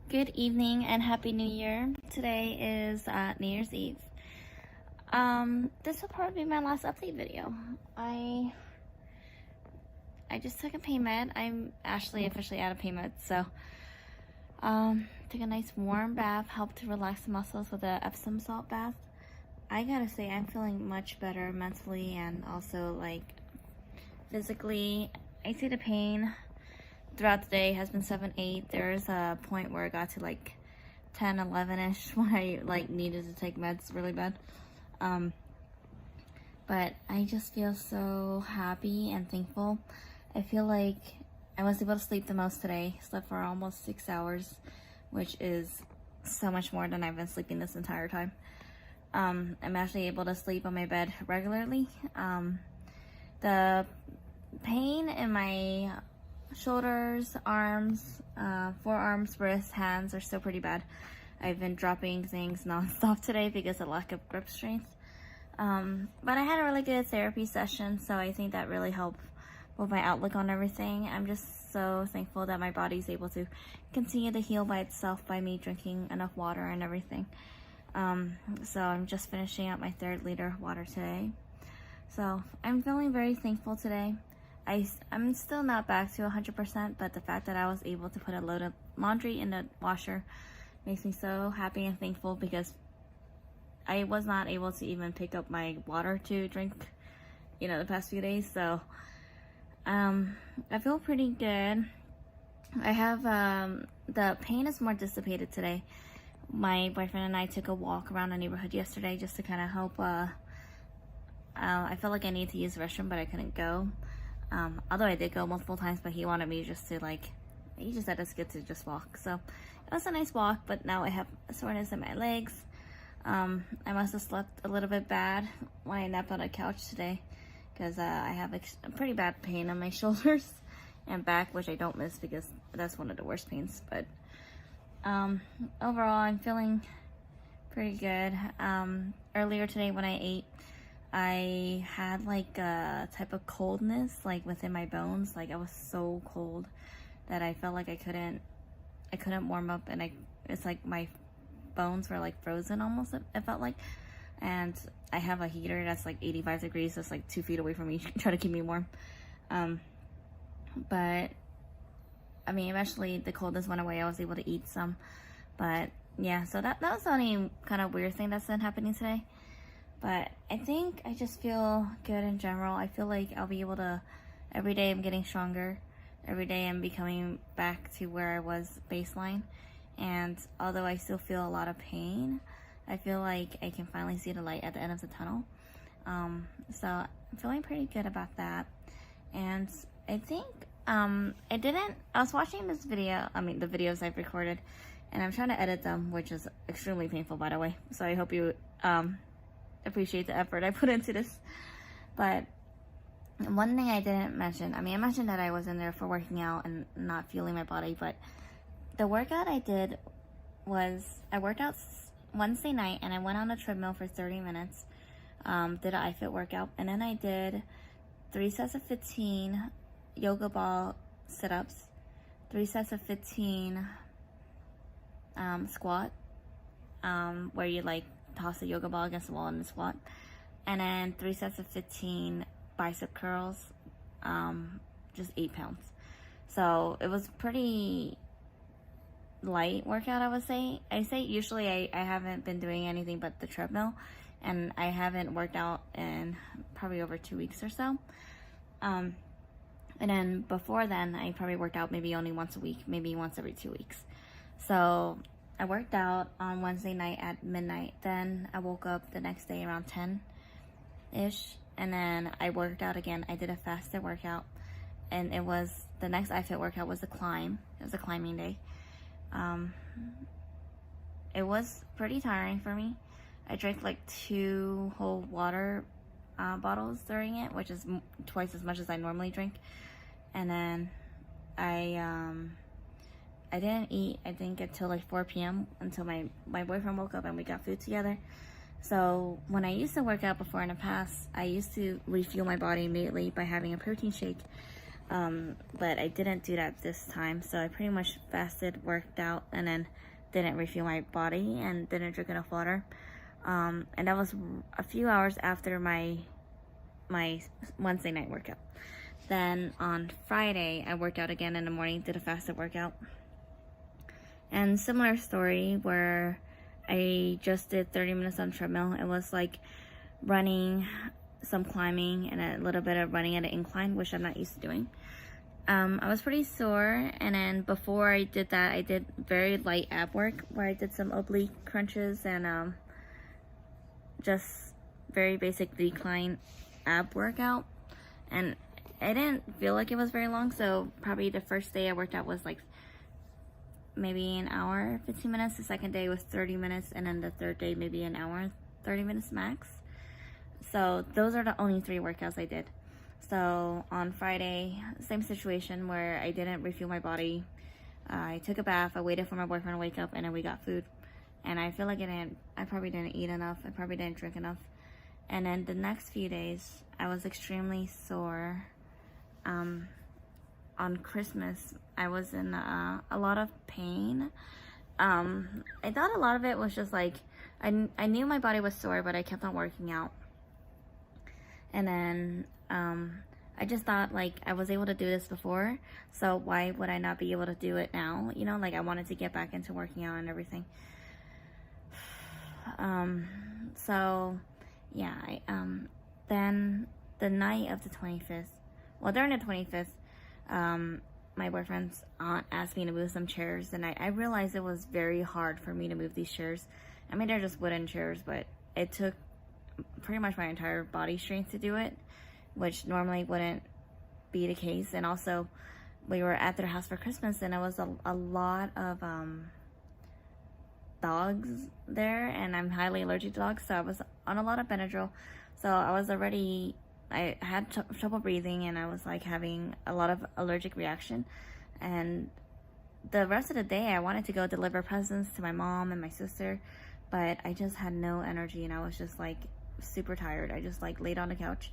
Good evening and Happy New Year. Today is New Year's Eve. This will probably be my last update video. I just took a pain med. I'm actually officially out of pain med, so took a nice warm bath, helped to relax the muscles with a Epsom salt bath. I gotta say, I'm feeling much better mentally and also like physically. I see the pain throughout the day has been 7, 8. There's a point where it got to like 10, 11-ish when I like needed to take meds really bad. But I just feel so happy and thankful. I feel like I was able to sleep the most today. Slept for almost 6 hours, which is so much more than I've been sleeping this entire time. I'm actually able to sleep on my bed regularly. The pain in my shoulders, arms, forearms, wrists, hands are still pretty bad. I've been dropping things non-stop today because of lack of grip strength. But I had a really good therapy session, so I think that really helped with my outlook on everything. I'm just so thankful that my body's able to continue to heal by itself by me drinking enough water and everything. So I'm just finishing up my 3rd liter of water today. So I'm feeling very thankful today. I'm still not back to 100%, but the fact that I was able to put a load of laundry in the washer makes me so happy and thankful, because I was not able to even pick up my water to drink, the past few days. So I feel pretty good. I have the pain is more dissipated today. My boyfriend and I took a walk around the neighborhood yesterday just to kind of help. I felt like I needed to use the restroom, but I couldn't go. Although I did go multiple times, but he wanted me just to he just said it's good to just walk. So it was a nice walk, but now I have soreness in my legs. I must have slept a little bit bad when I napped on the couch today, because I have a pretty bad pain on my shoulders and back, which I don't miss because that's one of the worst pains. But overall, I'm feeling pretty good. Earlier today when I ate, I had like a type of coldness within my bones. I was so cold that I felt like I couldn't warm up, and it's like my bones were frozen almost, it felt like. And I have a heater that's 85 degrees, that's 2 feet away from me, try to keep me warm. But I mean, eventually the coldness went away. I was able to eat some, but yeah, so that was the only kind of weird thing that's been happening today. But I think I just feel good in general. I feel like I'll be able to, every day I'm getting stronger. Every day I'm becoming back to where I was baseline. And although I still feel a lot of pain, I feel like I can finally see the light at the end of the tunnel. So I'm feeling pretty good about that. And I think, I was watching this video, the videos I've recorded, and I'm trying to edit them, which is extremely painful, by the way. So I hope you, appreciate the effort I put into this. But one thing I didn't mention, I mentioned that I was in there for working out and not feeling my body, but the workout I did was, I worked out Wednesday night and I went on a treadmill for 30 minutes, did an iFit workout, and then I did 3 sets of 15 yoga ball sit-ups, 3 sets of 15 squat, where you toss a yoga ball against the wall in the squat, and then 3 sets of 15 bicep curls, just 8 pounds. So it was pretty light workout, I would say. Usually I haven't been doing anything but the treadmill, and I haven't worked out in probably over 2 weeks or so. And then before then, I probably worked out maybe only once a week, maybe once every 2 weeks. So I worked out on Wednesday night at midnight. Then I woke up the next day around 10-ish, and then I worked out again. I did a fasted workout, and the next iFit workout was a climb. It was a climbing day. It was pretty tiring for me. I drank 2 whole water bottles during it, which is twice as much as I normally drink. And then I didn't eat, I think, until 4 p.m. until my boyfriend woke up and we got food together. So when I used to work out before in the past, I used to refuel my body immediately by having a protein shake. But I didn't do that this time, so I pretty much fasted, worked out, and then didn't refuel my body and didn't drink enough water. And that was a few hours after my Wednesday night workout. Then on Friday, I worked out again in the morning, did a fasted workout. And similar story where I just did 30 minutes on treadmill. It was like running, some climbing, and a little bit of running at an incline, which I'm not used to doing. I was pretty sore, and then before I did that, I did very light ab work where I did some oblique crunches and just very basic decline ab workout. And I didn't feel like it was very long, so probably the first day I worked out was like maybe an hour, 15 minutes. The second day was 30 minutes, and then the third day maybe an hour, 30 minutes max. So those are the only 3 workouts I did. So on Friday, same situation where I didn't refuel my body. I took a bath, I waited for my boyfriend to wake up, and then we got food. And I feel like I probably didn't eat enough, I probably didn't drink enough. And then the next few days, I was extremely sore. On Christmas, I was in a lot of pain. I thought a lot of it was just like, I knew my body was sore, but I kept on working out. And then I just thought, like, I was able to do this before, so why would I not be able to do it now? You know, like, I wanted to get back into working out and everything. So yeah, then the night of the 25th, well, during the 25th, my boyfriend's aunt asked me to move some chairs, and I realized it was very hard for me to move these chairs. I mean, they're just wooden chairs, but it took pretty much my entire body strength to do it, which normally wouldn't be the case. And also, we were at their house for Christmas, and it was a lot of dogs there, and I'm highly allergic to dogs, so I was on a lot of Benadryl. So I had trouble breathing, and I was like having a lot of allergic reaction. And the rest of the day, I wanted to go deliver presents to my mom and my sister, but I just had no energy, and I was just like super tired. I just like laid on the couch,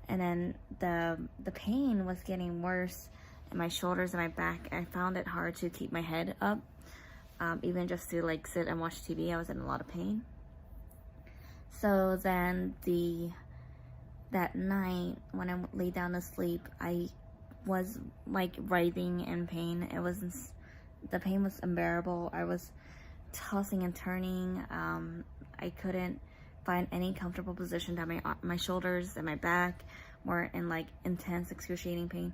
and then the pain was getting worse in my shoulders and my back. I found it hard to keep my head up, even just to like sit and watch TV. I was in a lot of pain. So then that night when I lay down to sleep, I was like writhing in pain. The pain was unbearable. I was tossing and turning. I couldn't find any comfortable position. That my shoulders and my back were in like intense excruciating pain.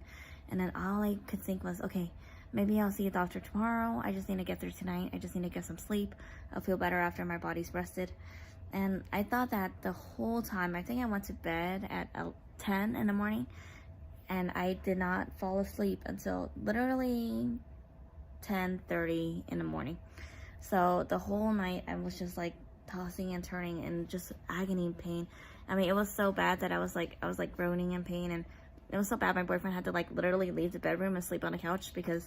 And then all I could think was, okay, maybe I'll see a doctor tomorrow. I just need to get through tonight. I just need to get some sleep. I'll feel better after my body's rested. And I thought that the whole time. I think I went to bed at 10 in the morning, and I did not fall asleep until literally 10:30 in the morning. So the whole night I was just like tossing and turning and just agony and pain. I mean, it was so bad that I was like groaning in pain, and it was so bad my boyfriend had to like literally leave the bedroom and sleep on the couch because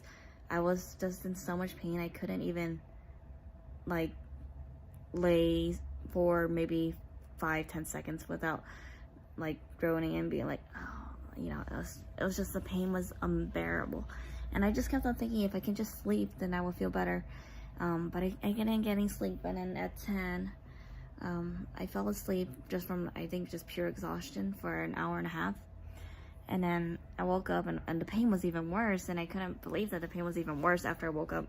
I was just in so much pain. I couldn't even like lay for maybe 5-10 seconds without like groaning and being like, oh, you know, it was just, the pain was unbearable. And I just kept on thinking, if I can just sleep, then I will feel better. But I didn't get any sleep. And then at 10, I fell asleep just from, I think, just pure exhaustion for an hour and a half. And then I woke up, and the pain was even worse, and I couldn't believe that the pain was even worse after I woke up.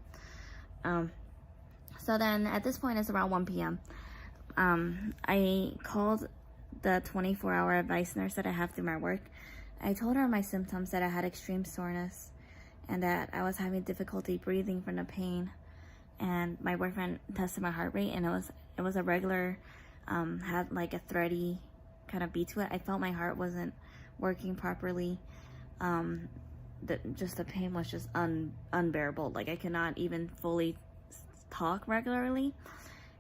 So then at this point, it's around 1 p.m. I called the 24-hour advice nurse that I have through my work. I told her my symptoms, that I had extreme soreness and that I was having difficulty breathing from the pain. And my boyfriend tested my heart rate, and it was a regular, had like a thready kind of beat to it. I felt my heart wasn't working properly. The pain was just unbearable. Like, I could not even fully talk regularly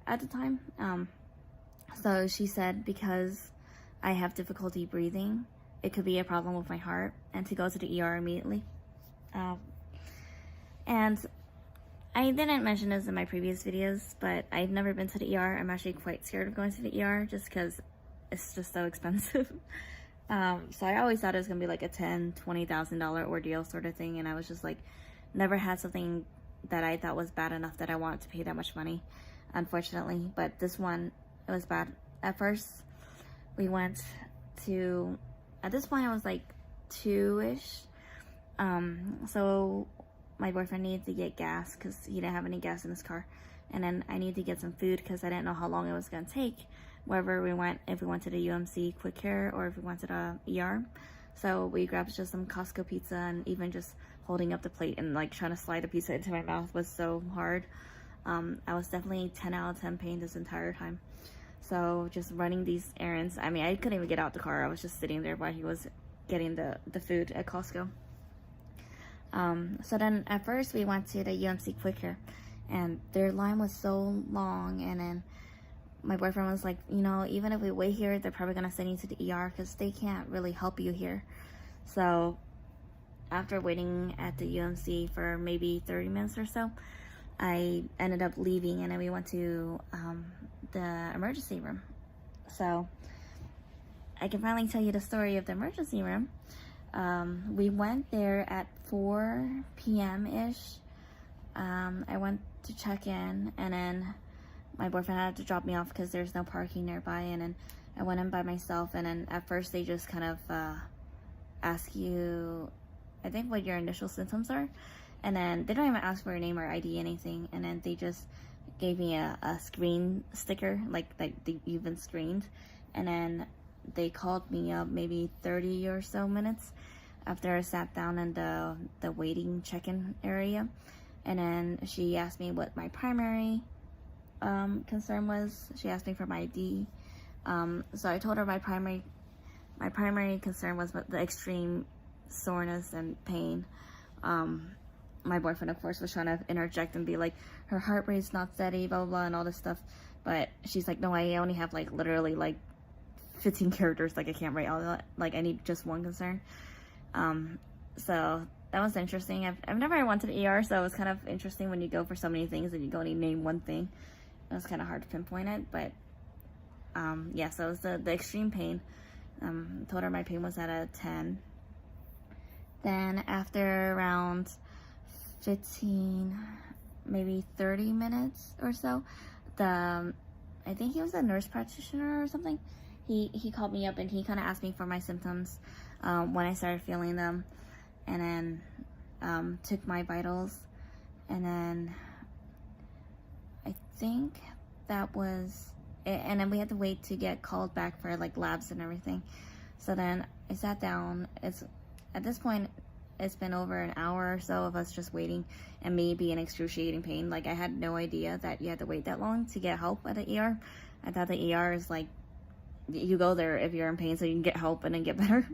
at the time. So she said, because I have difficulty breathing, it could be a problem with my heart, and to go to the ER immediately. And I didn't mention this in my previous videos, but I've never been to the ER. I'm actually quite scared of going to the ER just because it's just so expensive. So I always thought it was gonna be like a $10,000-$20,000 ordeal sort of thing, and I was just like, never had something that I thought was bad enough that I wanted to pay that much money, unfortunately. But this one, it was bad. At first, we went to, at this point I was like 2-ish. So my boyfriend needed to get gas because he didn't have any gas in his car, and then I needed to get some food because I didn't know how long it was gonna take wherever we went, if we went to the UMC Quick Care or if we went to the ER. So we grabbed just some Costco pizza, and even just holding up the plate and like trying to slide a pizza into my mouth was so hard. I was definitely 10 out of 10 pain this entire time. So just running these errands, I mean, I couldn't even get out the car. I was just sitting there while he was getting the food at Costco. So then at first we went to the UMC Quick Care, and their line was so long, and then my boyfriend was like, you know, even if we wait here, they're probably gonna send you to the ER because they can't really help you here. So after waiting at the UMC for maybe 30 minutes or so, I ended up leaving, and then we went to the emergency room. So I can finally tell you the story of the emergency room. We went there at 4 p.m.-ish. I went to check in, and then my boyfriend had to drop me off because there's no parking nearby, and then I went in by myself. And then at first they just kind of ask you, I think, what your initial symptoms are, and then they don't even ask for your name or ID, anything, and then they just gave me a screen sticker, like you've been screened. And then they called me up maybe 30 or so minutes after I sat down in the waiting check-in area, and then she asked me what my primary concern was. She asked me for my ID. So I told her my primary concern was the extreme soreness and pain. My boyfriend, of course, was trying to interject and be like, her heart rate's not steady, blah, blah, blah, and all this stuff. But she's like, no, I only have like literally like 15 characters. Like, I can't write all that. Like, I need just one concern. So that was interesting. I've never went to the ER, so it was kind of interesting when you go for so many things and you go and name one thing. It was kind of hard to pinpoint it, but yeah, so it was the extreme pain. Told her my pain was at a 10. Then after around 15, maybe 30 minutes or so, I think he was a nurse practitioner or something. He called me up and he kind of asked me for my symptoms when I started feeling them, and then took my vitals, and then I think that was it. And then we had to wait to get called back for like labs and everything. So then I sat down. At this point, it's been over an hour or so of us just waiting, and me being in excruciating pain. Like, I had no idea that you had to wait that long to get help at the ER. I thought the ER is like, you go there if you're in pain so you can get help and then get better.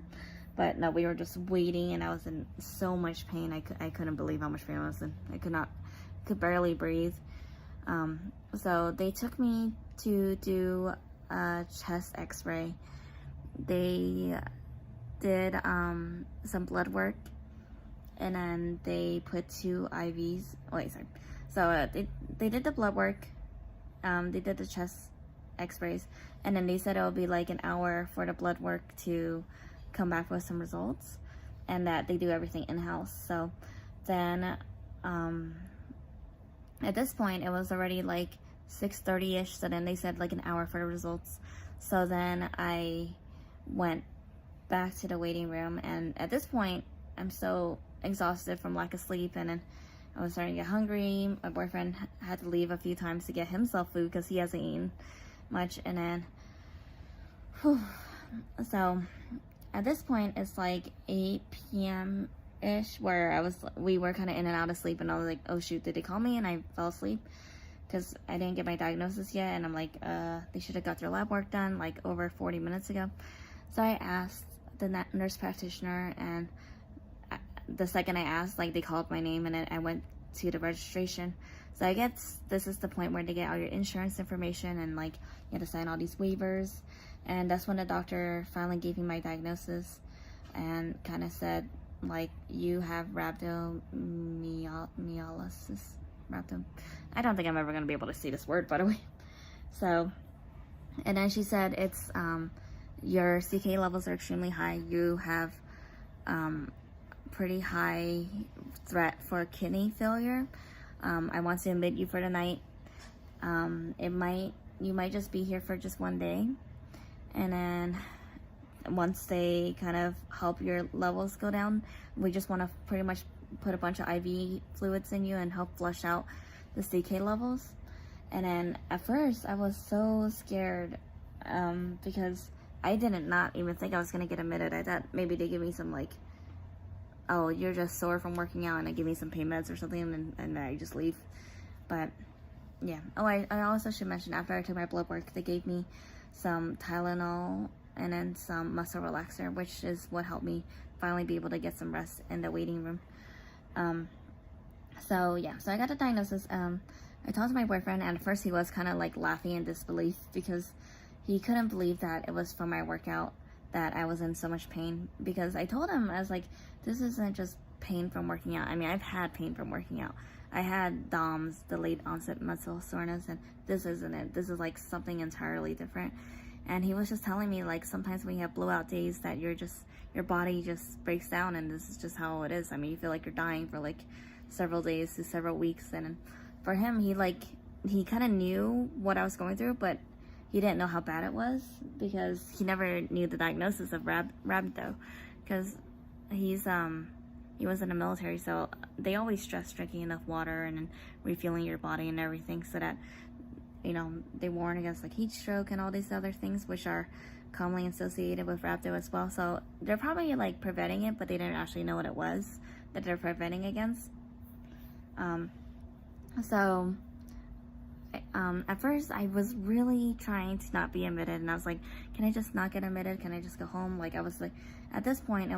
But no, we were just waiting, and I was in so much pain. I couldn't believe how much pain I was in. I could barely breathe. So they took me to do a chest x-ray. They did some blood work, and then they put 2 IVs. Wait, sorry. So they did the blood work. They did the chest x-rays, and then they said it would be like an hour for the blood work to come back with some results, and that they do everything in-house. So then at this point it was already like 6:30-ish, so then they said like an hour for the results. So then I went back to the waiting room, and at this point I'm so exhausted from lack of sleep, and then I was starting to get hungry. My boyfriend had to leave a few times to get himself food because he hasn't eaten much, and then so at this point it's like 8 p.m. ish, where we were kind of in and out of sleep, and I was like, oh shoot, did they call me? And I fell asleep because I didn't get my diagnosis yet, and I'm like, they should have got their lab work done like over 40 minutes ago. So I asked the nurse practitioner, and the second I asked, like, they called my name, and then I went to the registration. So I guess this is the point where they get all your insurance information, and like you have to sign all these waivers. And that's when the doctor finally gave me my diagnosis and kind of said, like, you have rhabdomyolysis. Rhabdo. I don't think I'm ever going to be able to say this word, by the way. So, and then she said it's your CK levels are extremely high. You have pretty high threat for kidney failure. I want to admit you for the night. You might just be here for just one day, and then once they kind of help your levels go down, we just want to pretty much put a bunch of IV fluids in you and help flush out the CK levels. And then at first I was so scared because I did not even think I was gonna get admitted. I thought maybe they give me some like, oh, you're just sore from working out, and they give me some pain meds or something, and I just leave. But yeah. Oh, I also should mention, after I took my blood work, they gave me some Tylenol and then some muscle relaxer, which is what helped me finally be able to get some rest in the waiting room. So yeah, so I got a diagnosis. I talked to my boyfriend, and at first he was kind of like laughing in disbelief because he couldn't believe that it was from my workout that I was in so much pain. Because I told him, I was like, this isn't just pain from working out. I mean, I've had pain from working out. I had DOMS, delayed onset muscle soreness, and this isn't it. This is like something entirely different. And he was just telling me, like, sometimes when you have blowout days that your body just breaks down, and this is just how it is. I mean, you feel like you're dying for like several days to several weeks. And for him, he kind of knew what I was going through, but he didn't know how bad it was because he never knew the diagnosis of Rhabdo, because he was in the military, so they always stress drinking enough water and refueling your body and everything, so that, you know, they warn against like heat stroke and all these other things, which are commonly associated with Rhabdo as well. So they're probably like preventing it, but they didn't actually know what it was that they're preventing against. At first I was really trying to not be admitted, and I was like, can I just not get admitted? Can I just go home? Like, I was like, at this point,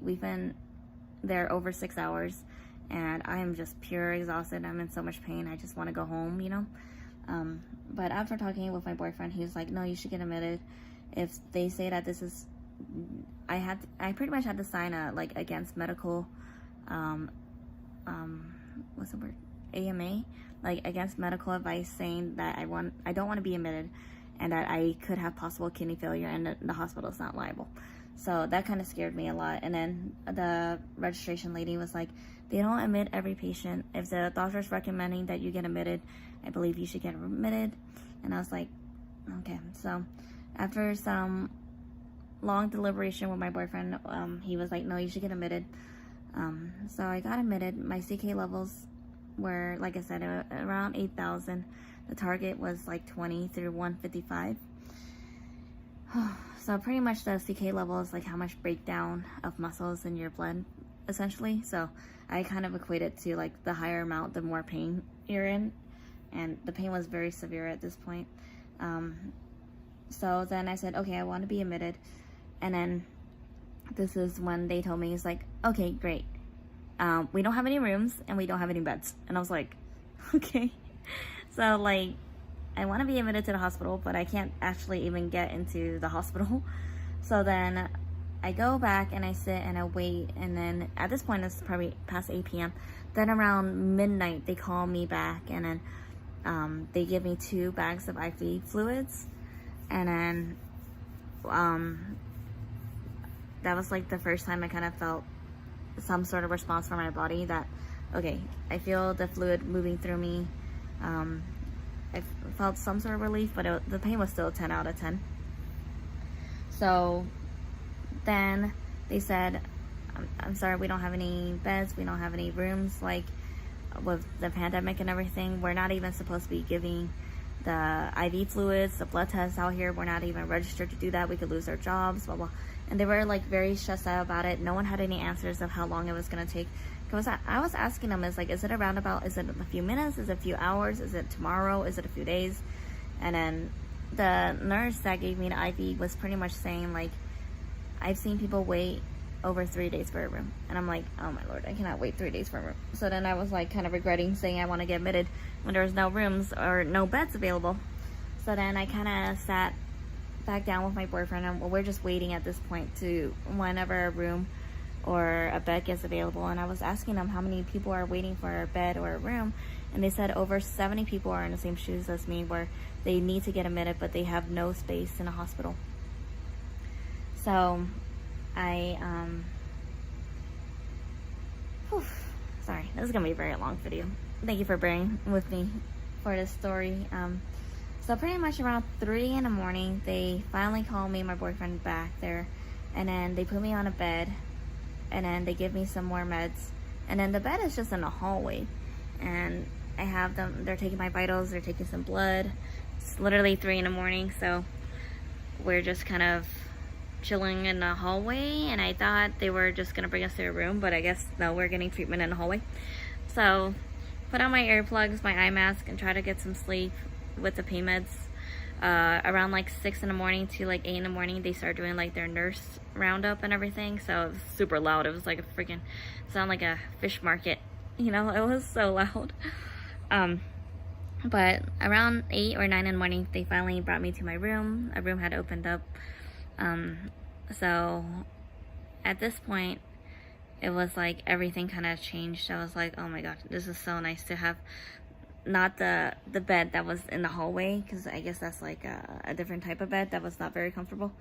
we've been there over 6 hours, and I am just pure exhausted. I'm in so much pain. I just want to go home, you know? But after talking with my boyfriend, he was like, no, you should get admitted. If they say that this is, I pretty much had to sign a, like, against medical, what's the word? AMA, like against medical advice, saying that I don't want to be admitted, and that I could have possible kidney failure, and the hospital is not liable. So that kind of scared me a lot. And then the registration lady was like, they don't admit every patient. If the doctor's recommending that you get admitted, I believe you should get admitted. And I was like, okay. So after some long deliberation with my boyfriend, he was like, no, you should get admitted. So I got admitted. My CK levels were, like I said, around 8,000. The target was like 20 through 155. So pretty much the CK level is like how much breakdown of muscles in your blood, essentially. So I kind of equate it to like the higher amount, the more pain you're in. And the pain was very severe at this point. So then I said, okay, I want to be admitted. And then this is when they told me, it's like, okay, great. We don't have any rooms and we don't have any beds. And I was like, okay. So like, I want to be admitted to the hospital, but I can't actually even get into the hospital. So then I go back and I sit and I wait. And then at this point, it's probably past 8 p.m. Then around midnight, they call me back, and then they give me 2 bags of IV fluids. And then that was like the first time I kind of felt some sort of response from my body that, okay, I feel the fluid moving through me. I felt some sort of relief, but the pain was still 10 out of 10. So then they said, I'm sorry, we don't have any beds, we don't have any rooms. Like, with the pandemic and everything, we're not even supposed to be giving the IV fluids, the blood tests out here. We're not even registered to do that. We could lose our jobs, blah, blah. And they were like very stressed out about it. No one had any answers of how long it was going to take. Because I was asking them, is it a roundabout? Is it a few minutes? Is it a few hours? Is it tomorrow? Is it a few days? And then the nurse that gave me the IV was pretty much saying, like, I've seen people wait over 3 days for a room. And I'm like, oh my Lord, I cannot wait 3 days for a room. So then I was like kind of regretting saying I want to get admitted when there was no rooms or no beds available. So then I kind of sat back down with my boyfriend, and we're just waiting at this point to whenever a room or a bed gets available. And I was asking them how many people are waiting for a bed or a room, and they said over 70 people are in the same shoes as me, where they need to get admitted but they have no space in a hospital. So I sorry, this is gonna be a very long video. Thank you for bearing with me for this story. So pretty much around 3 in the morning, they finally called me and my boyfriend back there, and then they put me on a bed, and then they give me some more meds, and then the bed is just in the hallway, and I have them, they're taking my vitals, they're taking some blood. It's literally 3 in the morning, so we're just kind of chilling in the hallway, and I thought they were just gonna bring us to a room, but I guess no, we're getting treatment in the hallway. So put on my earplugs, my eye mask, and try to get some sleep with the pain meds. Around like 6 in the morning to like 8 in the morning, they started doing like their nurse roundup and everything, so it was super loud. It was like a freaking sound like a fish market, you know. It was so loud. But around 8 or 9 in the morning, they finally brought me to my room. A room had opened up. So at this point, it was like everything kind of changed. I was like, oh my god, this is so nice to have not the bed that was in the hallway, because I guess that's like a different type of bed that was not very comfortable,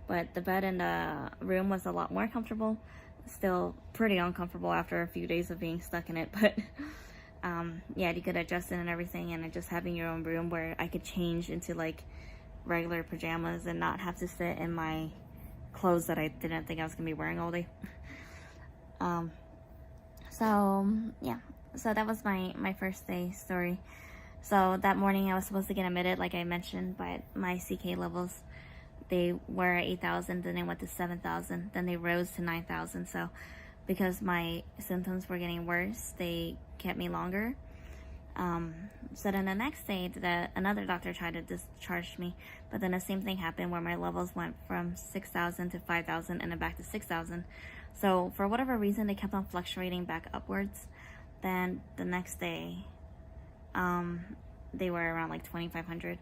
but the bed in the room was a lot more comfortable. Still pretty uncomfortable after a few days of being stuck in it, but yeah, you could adjust it and everything, and just having your own room where I could change into like regular pajamas and not have to sit in my clothes that I didn't think I was gonna be wearing all day. So yeah, so that was my first day story. So that morning I was supposed to get admitted, like I mentioned, but my CK levels, they were at 8,000, then they went to 7,000, then they rose to 9,000. So because my symptoms were getting worse, they kept me longer. So then the next day, another doctor tried to discharge me, but then the same thing happened where my levels went from 6,000 to 5,000 and then back to 6,000. So for whatever reason, they kept on fluctuating back upwards. Then the next day, they were around like 2,500.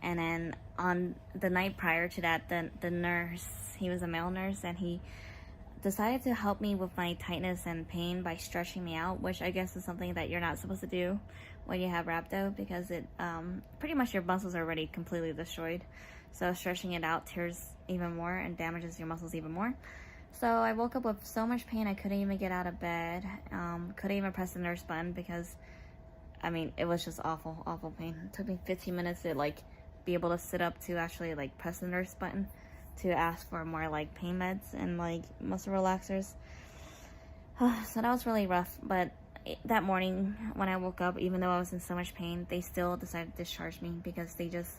And then on the night prior to that, the nurse, he was a male nurse, and he decided to help me with my tightness and pain by stretching me out, which I guess is something that you're not supposed to do when you have rhabdo, because it pretty much your muscles are already completely destroyed. So stretching it out tears even more and damages your muscles even more. So I woke up with so much pain I couldn't even get out of bed, couldn't even press the nurse button, because I mean, it was just awful pain. It took me 15 minutes to like be able to sit up to actually like press the nurse button to ask for more like pain meds and like muscle relaxers. So that was really rough. But that morning when I woke up, even though I was in so much pain, they still decided to discharge me, because they just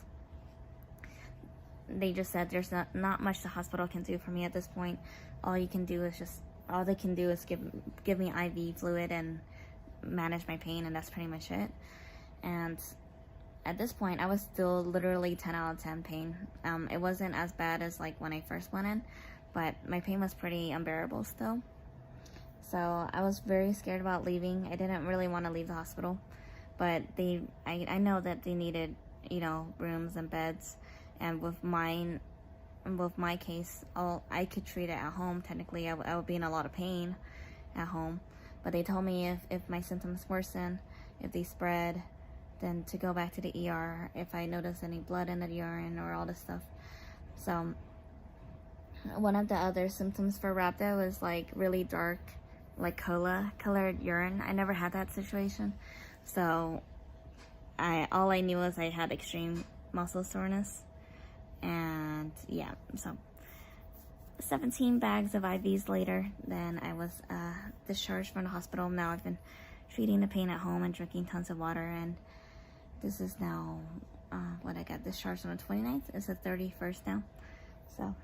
said there's not much the hospital can do for me at this point. All they can do is give me IV fluid and manage my pain, and that's pretty much it. And at this point, I was still literally 10 out of 10 pain. It wasn't as bad as like when I first went in, but my pain was pretty unbearable still. So I was very scared about leaving. I didn't really want to leave the hospital, but I know that they needed, you know, rooms and beds. And with my case, I could treat it at home. Technically, I would be in a lot of pain at home. But they told me if my symptoms worsen, if they spread, then to go back to the ER if I notice any blood in the urine or all this stuff. So one of the other symptoms for rhabdo is like really dark, like cola colored urine. I never had that situation. So all I knew was I had extreme muscle soreness. And yeah, so 17 bags of IVs later, then I was discharged from the hospital. Now I've been treating the pain at home and drinking tons of water, and this is now what I got discharged on the 29th. It's the 31st now. So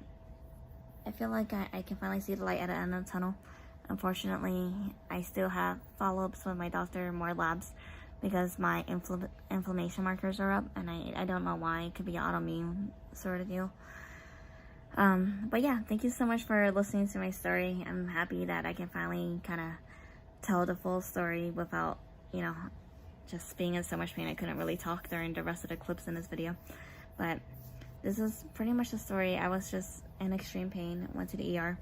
I feel like I can finally see the light at the end of the tunnel. Unfortunately, I still have follow-ups with my doctor, more labs, because my inflammation markers are up, and I don't know why. It could be autoimmune sort of deal. But yeah, thank you so much for listening to my story. I'm happy that I can finally kind of tell the full story without, you know, just being in so much pain I couldn't really talk during the rest of the clips in this video. But this is pretty much the story. I was just in extreme pain, went to the ER.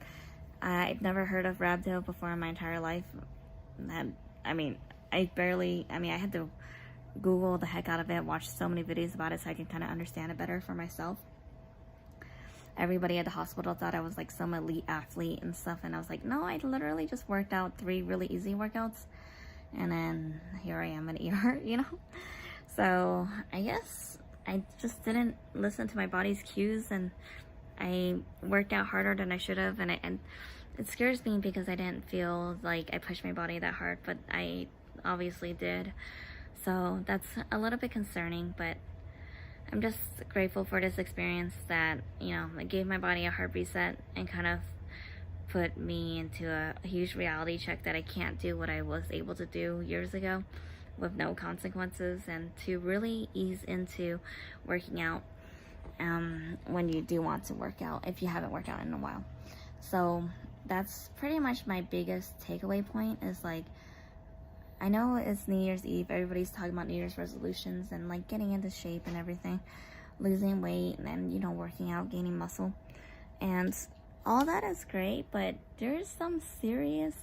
I've never heard of rhabdo before in my entire life. I had to Google the heck out of it, watch so many videos about it so I can kind of understand it better for myself. everybody at the hospital thought I was like some elite athlete and stuff, and I was like, no, I literally just worked out 3 really easy workouts, and then here I am in ER, you know? So I guess I just didn't listen to my body's cues, and I worked out harder than I should have, and it scares me because I didn't feel like I pushed my body that hard, but I obviously did. So that's a little bit concerning, but I'm just grateful for this experience that, you know, it gave my body a hard reset and kind of put me into a huge reality check that I can't do what I was able to do years ago with no consequences, and to really ease into working out when you do want to work out, if you haven't worked out in a while. So that's pretty much my biggest takeaway point, is like, I know it's New Year's Eve, everybody's talking about New Year's resolutions and like getting into shape and everything, losing weight and, you know, working out, gaining muscle, and all that is great, but there's some serious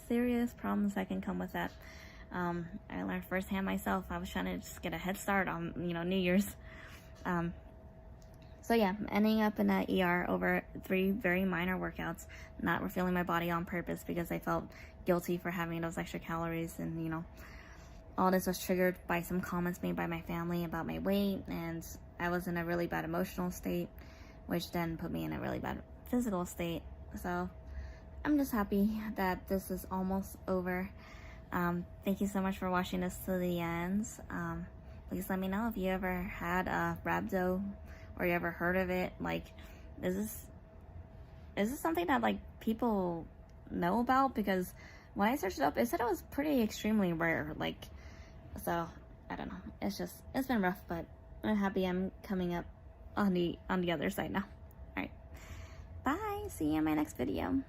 problems that can come with that. I learned firsthand myself. I was trying to just get a head start on, you know, New Year's. So yeah, ending up in an ER over 3 very minor workouts, not refilling my body on purpose because I felt guilty for having those extra calories, and, you know, all this was triggered by some comments made by my family about my weight, and I was in a really bad emotional state, which then put me in a really bad physical state. So I'm just happy that this is almost over. Thank you so much for watching this to the end. Please let me know if you ever had a Rhabdo, or you ever heard of it. Like, is this something that like people know about? Because when I searched it up, it said it was pretty extremely rare. Like, so I don't know. It's been rough, but I'm happy I'm coming up on the other side now. All right, bye. See you in my next video.